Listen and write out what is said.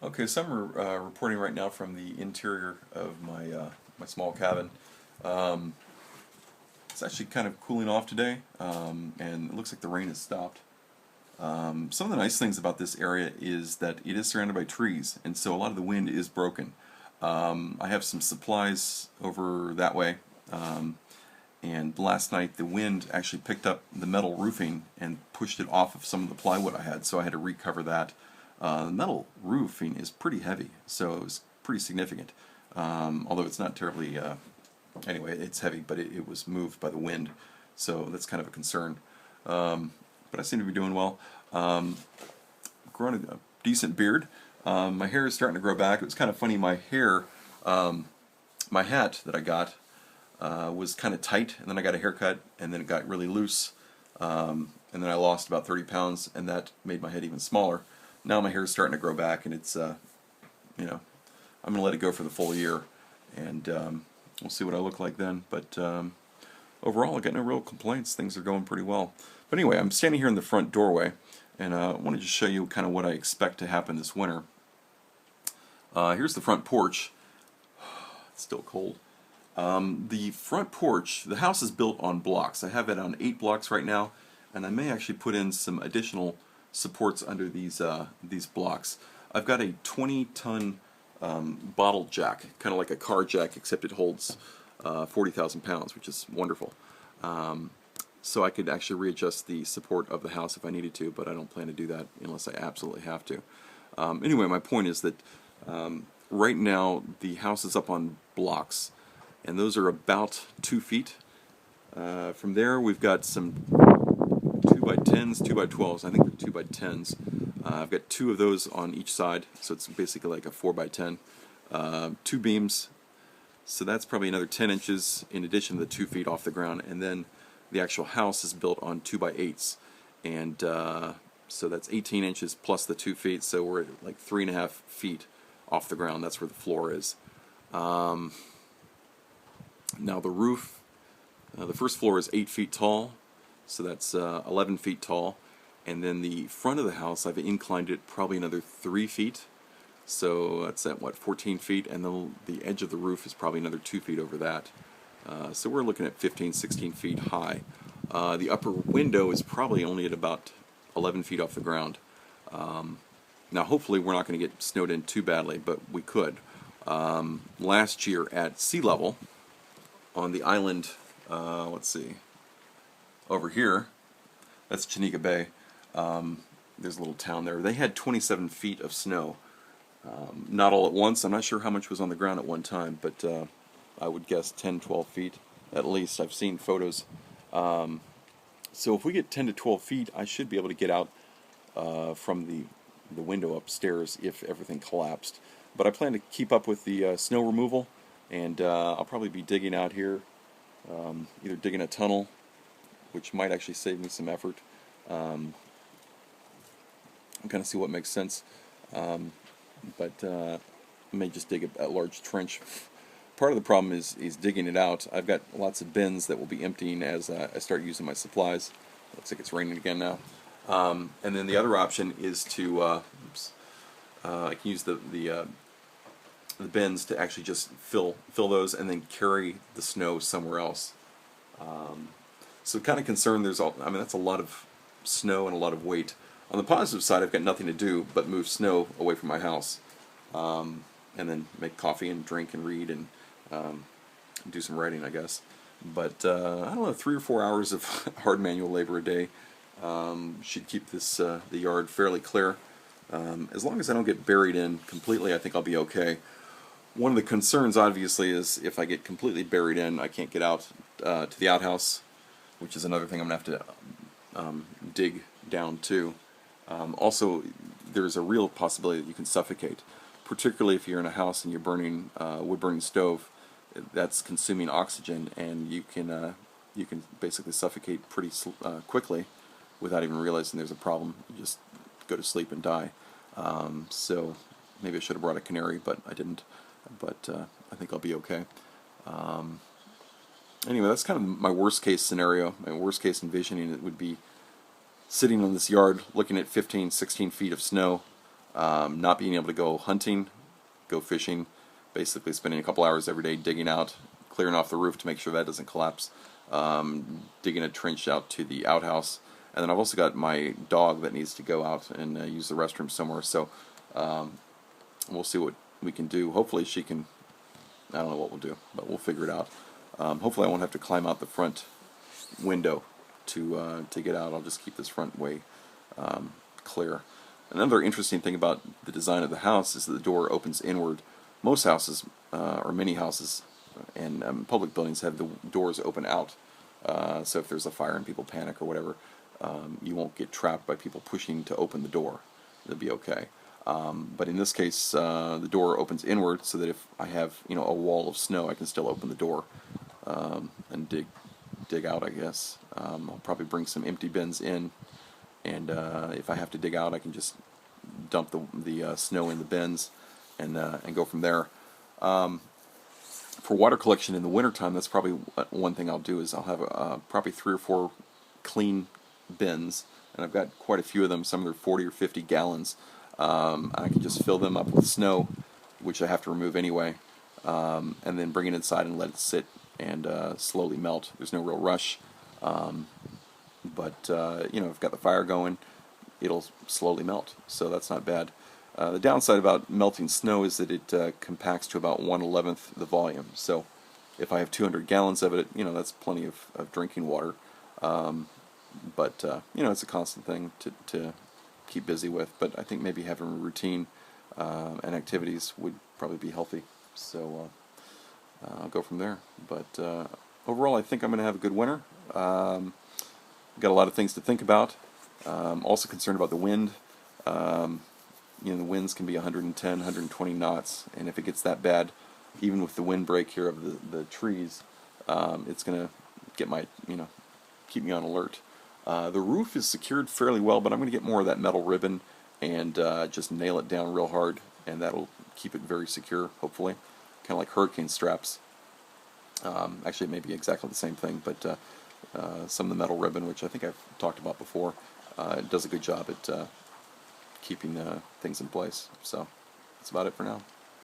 Okay, so I'm reporting right now from the interior of my small cabin. Um, it's actually kind of cooling off today, and it looks like the rain has stopped. Some of the nice things about this area is that it is surrounded by trees, and so a lot of the wind is broken. I have some supplies over that way, and last night the wind actually picked up the metal roofing and pushed it off of some of the plywood I had, so I had to recover that. The metal roofing is pretty heavy, so it was pretty significant. Although it's not terribly, anyway, it's heavy, but it was moved by the wind, so that's kind of a concern. But I seem to be doing well. Growing a decent beard. My hair is starting to grow back. It was kind of funny, my hair, my hat that I got was kind of tight, and then I got a haircut, and then it got really loose, and then I lost about 30 pounds, and that made my head even smaller. Now my hair is starting to grow back, and it's, I'm going to let it go for the full year, and we'll see what I look like then. But overall, I got no real complaints. Things are going pretty well. But anyway, I'm standing here in the front doorway, and I wanted to show you kind of what I expect to happen this winter. Here's the front porch. It's still cold. The front porch, the house is built on blocks. I have it on 8 blocks right now, and I may actually put in some additional supports under these blocks. I've got a 20-ton bottle jack, kind of like a car jack, except it holds 40,000 pounds, which is wonderful. So I could actually readjust the support of the house if I needed to, but I don't plan to do that unless I absolutely have to. Anyway, my point is that right now the house is up on blocks, and those are about 2 feet. From there we've got some 2x10s, 2x12s. I think they're 2x10s. I've got 2 of those on each side, so it's basically like a 4x10. 2 beams, so that's probably another 10 inches in addition to the 2 feet off the ground, and then the actual house is built on 2x8s, and so that's 18 inches plus the 2 feet, so we're at like 3.5 feet off the ground. That's where the floor is. Now the roof, the first floor is 8 feet tall, so that's 11 feet tall, and then the front of the house, I've inclined it probably another 3 feet, so that's at what, 14 feet, and the edge of the roof is probably another 2 feet over that. So we're looking at 15, 16 feet high. The upper window is probably only at about 11 feet off the ground. Now hopefully we're not going to get snowed in too badly, but we could. Last year at sea level, on the island, let's see, over here, that's Chenega Bay. There's a little town there. They had 27 feet of snow. Not all at once. I'm not sure how much was on the ground at one time, but I would guess 10, 12 feet at least. I've seen photos. So if we get 10 to 12 feet, I should be able to get out from the window upstairs if everything collapsed. But I plan to keep up with the snow removal, and I'll probably be digging out here, either digging a tunnel, which might actually save me some effort. I'm kind of see what makes sense, but I may just dig a large trench. Part of the problem is digging it out. I've got lots of bins that will be emptying as I start using my supplies. Looks like it's raining again now. And then the other option is to I can use the bins to actually just fill those and then carry the snow somewhere else. So kind of concerned. That's a lot of snow and a lot of weight. On the positive side, I've got nothing to do but move snow away from my house, and then make coffee and drink and read and do some writing, I guess. But I don't know, 3 or 4 hours of hard manual labor a day should keep this the yard fairly clear. As long as I don't get buried in completely, I think I'll be okay. One of the concerns, obviously, is if I get completely buried in, I can't get out to the outhouse, which is another thing I'm going to have to dig down to. Also, there's a real possibility that you can suffocate, particularly if you're in a house and you're burning wood-burning stove. That's consuming oxygen, and you can basically suffocate pretty quickly without even realizing there's a problem. You just go to sleep and die. So maybe I should have brought a canary, but I didn't. But I think I'll be okay. Anyway, that's kind of my worst case scenario. My worst case envisioning it would be sitting on this yard looking at 15, 16 feet of snow, Not being able to go hunting, go fishing, basically spending a couple hours every day digging out, clearing off the roof to make sure that doesn't collapse, digging a trench out to the outhouse, and then I've also got my dog that needs to go out and use the restroom somewhere, so we'll see what we can do. Hopefully she can, I don't know what we'll do, but we'll figure it out. Hopefully I won't have to climb out the front window to get out. I'll just keep this front way clear. Another interesting thing about the design of the house is that the door opens inward. Most houses, or many houses, and public buildings have the doors open out. So if there's a fire and people panic or whatever, you won't get trapped by people pushing to open the door. It'll be okay. But in this case, the door opens inward, so that if I have, you know, a wall of snow, I can still open the door and dig out, I guess. I'll probably bring some empty bins in, and if I have to dig out, I can just dump the snow in the bins and go from there. For water collection in the wintertime, that's probably one thing I'll do, is I'll have probably 3 or 4 clean bins, and I've got quite a few of them. Some of them are 40 or 50 gallons. I can just fill them up with snow, which I have to remove anyway, and then bring it inside and let it sit and slowly melt. There's no real rush, but you know, if I've got the fire going, it'll slowly melt, so that's not bad. The downside about melting snow is that it compacts to about 1/11 the volume. So if I have 200 gallons of it, you know, that's plenty of drinking water. But you know, it's a constant thing to keep busy with. But I think maybe having a routine and activities would probably be healthy. So I'll go from there. But overall, I think I'm going to have a good winter. Got a lot of things to think about. Also concerned about the wind. You know, the winds can be 110, 120 knots, and if it gets that bad, even with the windbreak here of the trees, it's going to get my, you know, keep me on alert. The roof is secured fairly well, but I'm going to get more of that metal ribbon and just nail it down real hard, and that'll keep it very secure, hopefully. Kind of like hurricane straps. Actually, it may be exactly the same thing, but some of the metal ribbon, which I think I've talked about before, does a good job at keeping things in place. So that's about it for now.